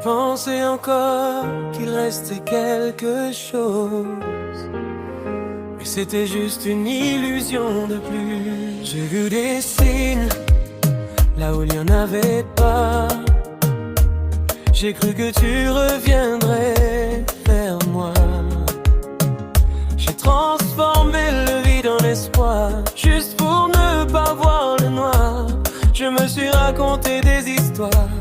pensais encore qu'il restait quelque chose, mais c'était juste une illusion de plus. J'ai vu des signes là où il n'y en avait pas. J'ai cru que tu reviendrais vers moi. J'ai transformé le vide en espoir, juste pour ne pas voir le noir. Je me suis raconté des histoires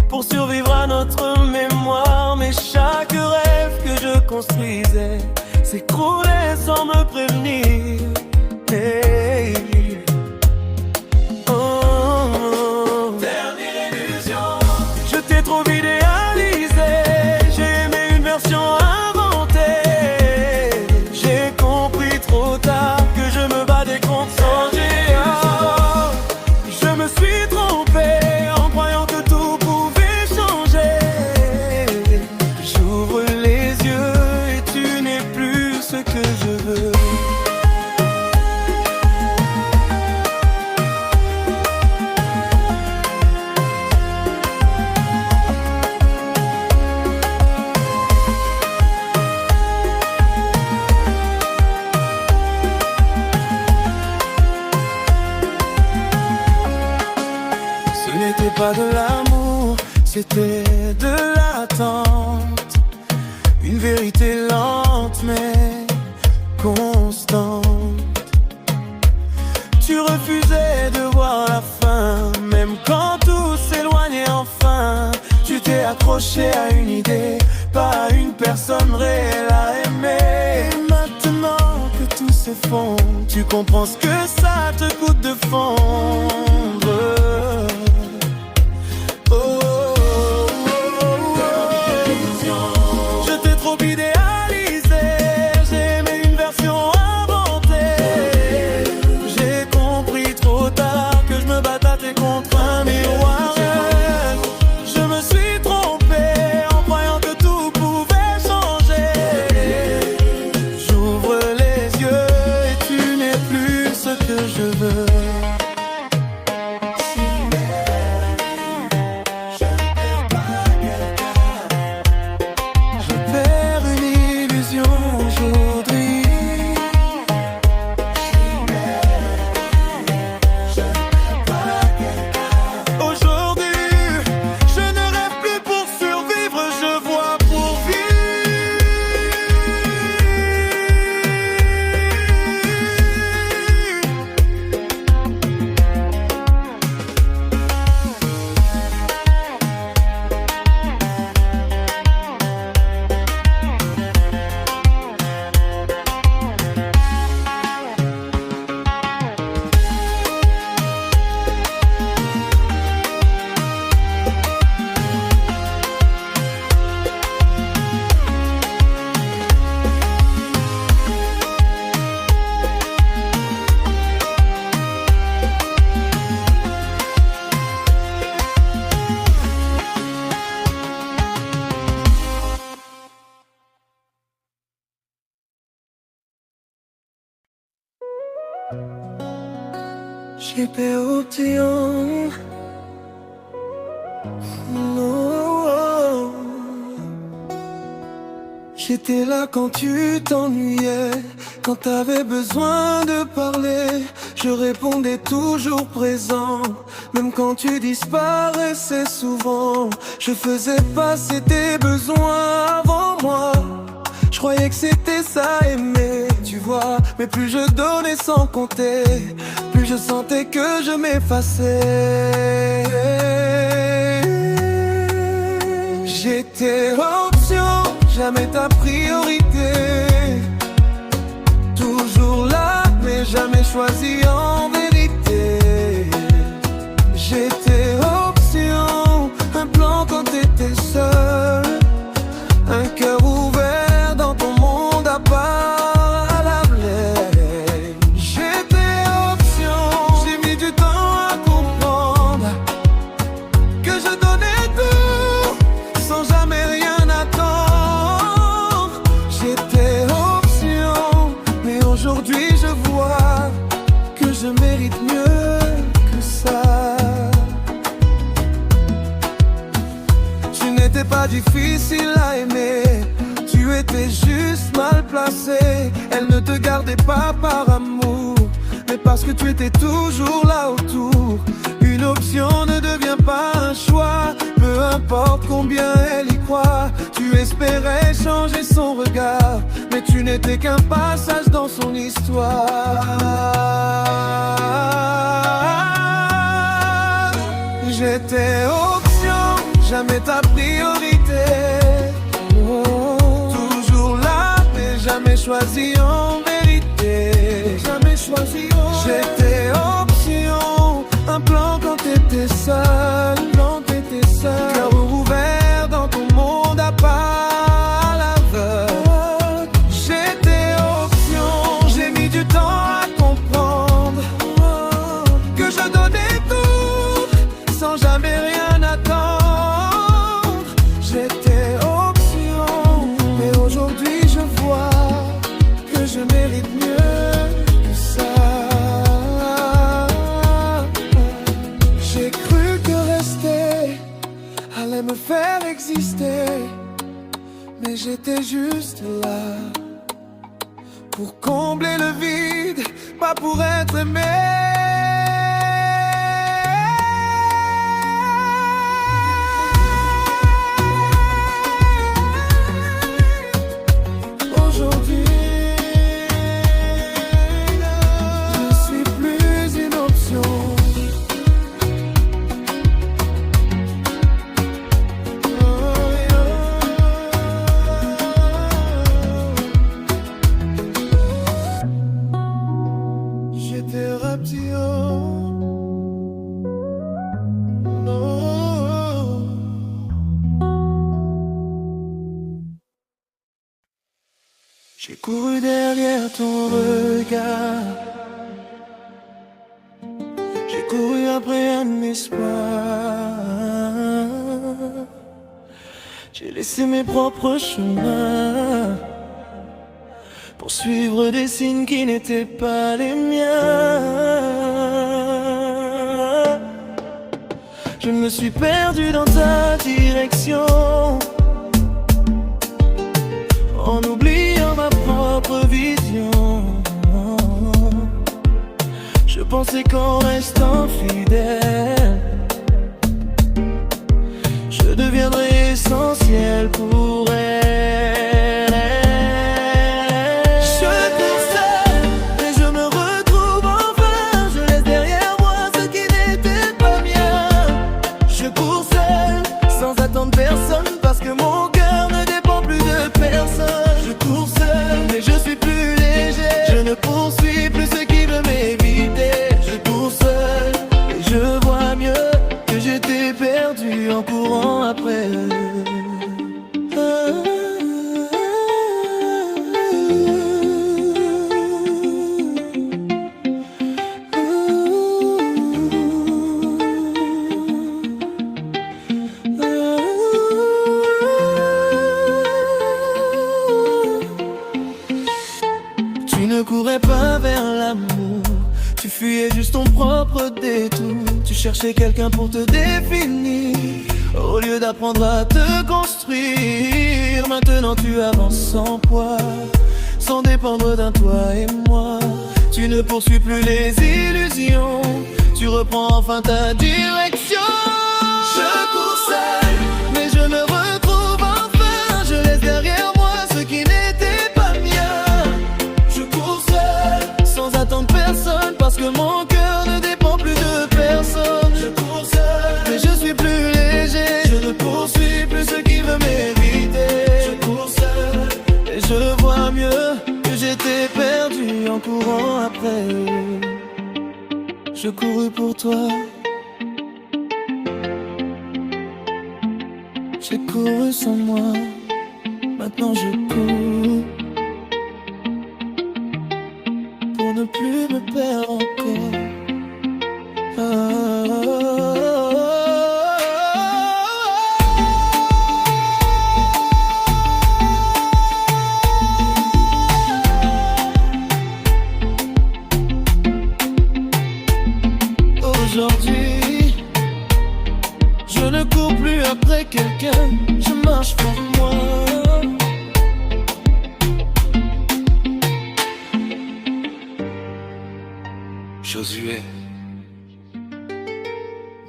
pour survivre à notre mémoire. Mais chaque rêve que je construisais s'écroulait sans me prévenir. Hey. Oh. Dernière illusion. Je t'ai trop idéalisé. J'ai aimé une version inventée. J'ai compris trop tard que je me battais contre son géant. Je me suis trompé en croyant que tout pouvait changer. J'ouvre les yeux et tu n'es plus ce que je veux. Ce n'était pas de l'amour, c'était de l'attente. Une vérité lente mais constante. Tu refusais de voir la fin, même quand tout s'éloignait enfin. Tu t'es accroché à une idée, pas à une personne réelle à aimer. Et maintenant que tout s'effondre, tu comprends ce que ça te coûte de fondre. Je t'ai trop idéalisé, j'ai aimé une version inventée. J'ai compris trop tard que je me battais contre un miroir. Je me suis trompé en croyant que tout pouvait changer. J'ouvre les yeux et tu n'es plus ce que je veux. J'ai perdu. Non. J'étais là quand tu t'ennuyais, quand t'avais besoin de parler. Je répondais toujours présent, même quand tu disparaissais souvent. Je faisais passer tes besoins avant moi. Je croyais que c'était ça aimer, tu vois. Mais plus je donnais sans compter, plus je sentais que je m'effaçais. J'étais option, jamais ta priorité. Toujours là, mais jamais choisi en vérité. J'étais option, un plan quand t'étais seul. Un cœur ouvert dans ton monde à part à la blague. J'étais option, j'ai mis du temps à comprendre que je donnais tout sans jamais rien attendre. J'étais option, mais aujourd'hui je vois que je mérite mieux que ça. Tu n'étais pas pas difficile à aimer. Tu étais juste mal placé. Elle ne te gardait pas par amour, mais parce que tu étais toujours là autour. Une option ne devient pas un choix, peu importe combien elle y croit. Tu espérais changer son regard, mais tu n'étais qu'un passage dans son histoire. J'étais option, jamais ta priorité. Toujours là, mais jamais choisi en vérité. Jamais choisi en J'étais option, un plan quand t'étais seul. Cœur ouvert dans ton monde à part l'aveugle. J'étais option, j'ai mis du temps à comprendre que je donnais tout sans jamais rien attendre. J'étais option, mais aujourd'hui je vois que je mérite mieux que ça. J'ai cru que rester allait me faire exister, mais j'étais juste là pour combler le vide, pas pour être aimé. Aujourd'hui, je suis plus une option. J'étais raption. Non. J'ai couru derrière ton regard. J'ai couru après un espoir. J'ai laissé mes propres chemins pour suivre des signes qui n'étaient pas les miens. Je me suis perdu dans ta direction, en oubliant ma propre vision. Je pensais qu'en restant fidèle, je deviendrais essentiel pour elle. Personne, parce que mon cœur ne dépend plus de personne. Je cours seul, mais je suis plus léger. Je ne poursuis plus ce qui veut m'éviter. Je cours seul, et je vois mieux que j'étais perdu en courant après eux. Tu ne courais pas vers l'amour, tu fuyais juste ton propre détour. Tu cherchais quelqu'un pour te définir, au lieu d'apprendre à te construire. Maintenant tu avances sans poids, sans dépendre d'un toi et moi. Tu ne poursuis plus les illusions, tu reprends enfin ta direction. Je cours seul, mais je me retrouve enfin. Je laisse derrière moi ce qui n'était pas mien. Je cours seul, sans attendre personne, parce que mon cœur ne dépend plus de personne. Je cours seul, mais je suis plus léger. Je ne poursuis plus ce qui veut m'éviter. Je cours seul, et je vois mieux que j'étais perdu en courant après eux. Je courus pour toi, j'ai couru sans moi, maintenant je cours pour ne plus me perdre encore. Aujourd'hui, je ne cours plus après quelqu'un, je m'en Josué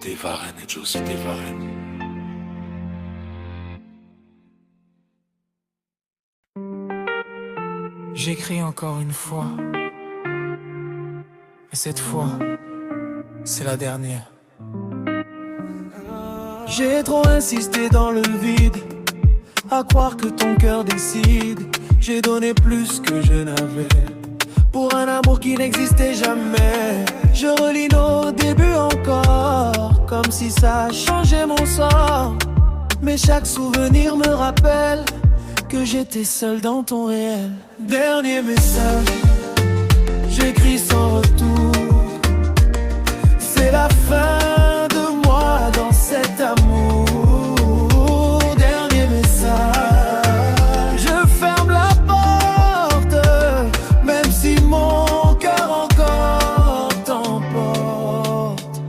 Devaren et Josué Devaren. J'écris encore une fois. Et cette fois, c'est la dernière. J'ai trop insisté dans le vide, à croire que ton cœur décide. J'ai donné plus que je n'avais, pour un amour qui n'existait jamais. Je relis nos débuts encore, comme si ça changeait mon sort. Mais chaque souvenir me rappelle que j'étais seul dans ton réel. Dernier message, j'écris sans retour. C'est la fin de moi dans cet amour. Dernier message, je ferme la porte, même si mon cœur encore t'emporte.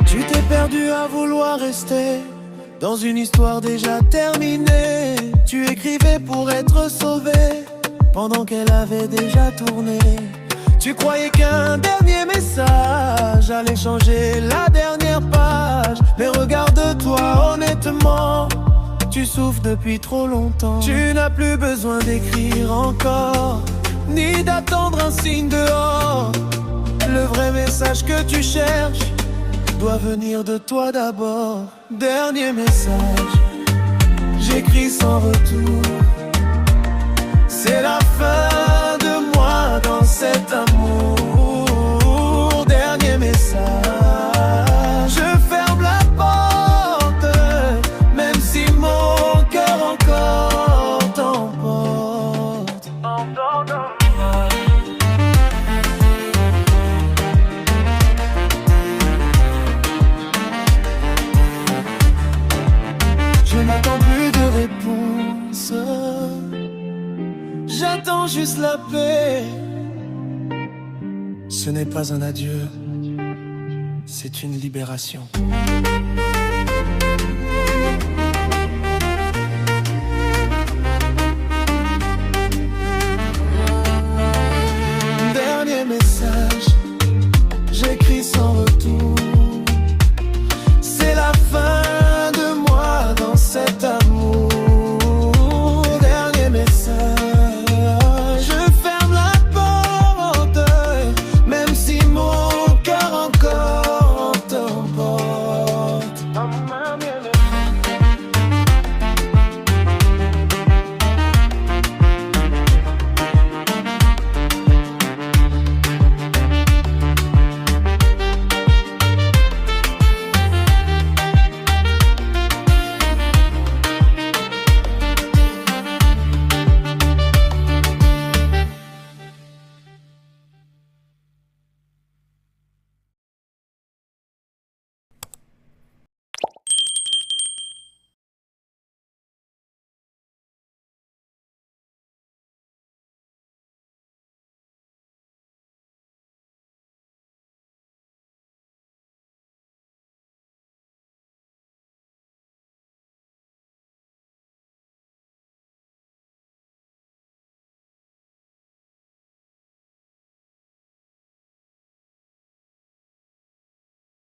Tu t'es perdu à vouloir rester dans une histoire déjà terminée. Tu écrivais pour être sauvé pendant qu'elle avait déjà tourné. Tu croyais qu'un dernier message allait changer la dernière page. Mais regarde-toi honnêtement, tu souffres depuis trop longtemps. Tu n'as plus besoin d'écrire encore, ni d'attendre un signe dehors. Le vrai message que tu cherches doit venir de toi d'abord. Dernier message, j'écris sans retour. C'est la fin de moi dans cet amour. Dernier message, je ferme la porte, même si mon cœur encore t'emporte. Je n'attends plus de réponse, j'attends juste la paix. Ce n'est pas un adieu, c'est une libération. Dernier message, j'écris sans retour.